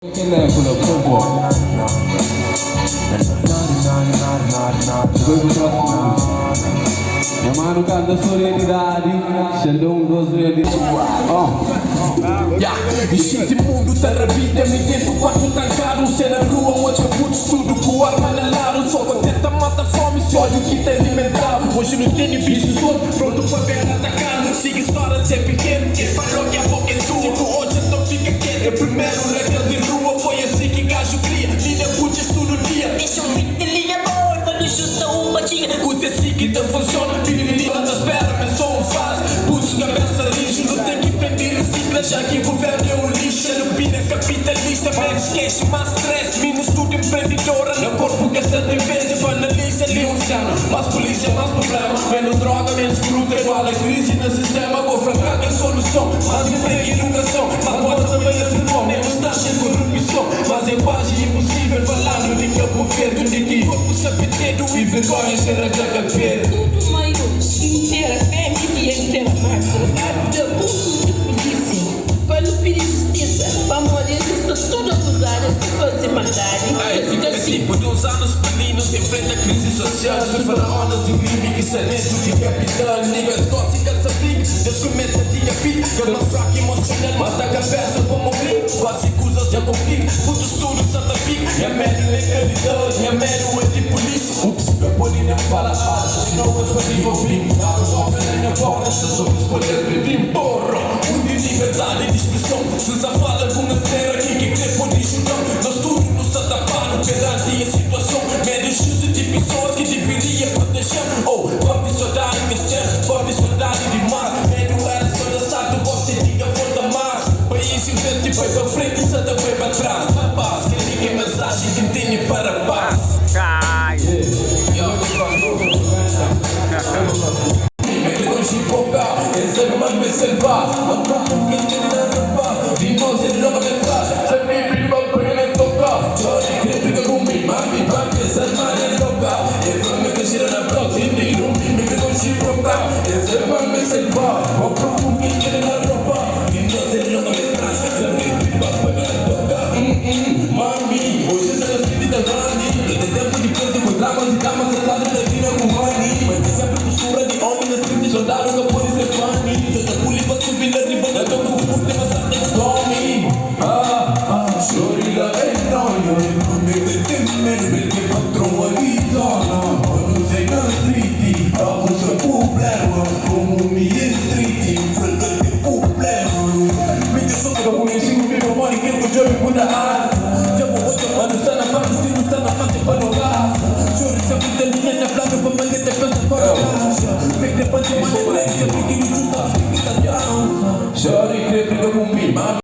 Telefono, por favor. Foi pro próximo. Minha mano canta solidariedade, sendo um dos deles. Este mundo tá na vida, me dentro quarto trancado. Cê na rua, onde eu puto tudo com arma na lado. Só contenta, mata fome, esse ódio que tá alimentado. Hoje não tem bicho solto, pronto pra ver atacado. Siga história de ser pequeno, quem falou que a boca é tua. Se tu hoje então fica quieto, é primeiro regra de rua. Foi assim que gajo cria, linha putas todo dia. Deixa eu vir de linha boa, mas não justa uma tinha. Coisa assim que não funciona, piriri, não espera, mas só um faz. Putos, cabeça lixo, não tem que pedir recicla. Já que o governo é um lixo, não pira capitalista. Menos cash, mais stress, menos tudo empreendedora. No corpo gastando em vez de banaliza, ali um cena. Mais polícia, mais problema. Menos droga, menos fruta, igual a crise no sistema. Com fracasso é solução, mais emprego e educação. Mais moda também é sermão, menos taxa de corrupção. Mas é quase impossível falar no link ao governo. De que corpo sabe dedo e vergonha será de cabelo. Tudo maiores, inteira fé, mídia inteira marca. Eu uso de polícia, quando pedir justiça. Família está tudo acusado de fazer maldade. Fica assim, por 2 anos peninos enfrenta a crise social. Os faraonas do crime que sai dentro de capitão. Niggas tóxicas a pique, Deus começa a te apir. Gama fraca emocional, mata a cabeça para morrer. Básicos já complica, putos tudo santa pique. Minha médio legalidade, minha médio é de polícia. Ups, meu poli não fala alto, senão eu sou de ouvir. Não vem na porta, se sou os poderes de porra. De liberdade de expressão, se usa fala com a fera aqui que crê por discussão. Nós tudo nos atapado perante a situação. Médios de pessoas que deveria proteger. Oh, forte saudade de forte saudade de mar. Médio era só dançado, você diga volta mais. País investe, vai para frente, Santa vai para trás. Na paz, que liga mensagem que tem para a paz. Esse é o nome de selva, não profundo que tem na roupa. Vimos em nome de paz, se me viva para ele tocar. Chore, crítica com mi mami, papi, essa mãe é louca. Esse homem que gira na block, e me ilumina, me pegou chipoca. Esse é o nome de selva, não profundo que tem na roupa. Vimos em nome de paz, se me viva para ele tocar. Mami, hoje se ela se vida grande. Tem tempo de preto com dramas e damas, ao lado da vida com money. Mas tem sempre postura de homem na street, soldaram que pode ser funny. Toda puli pra subir na riba da toca, o puto tem bastante fome. Chori la ventana, eu me meto em medo,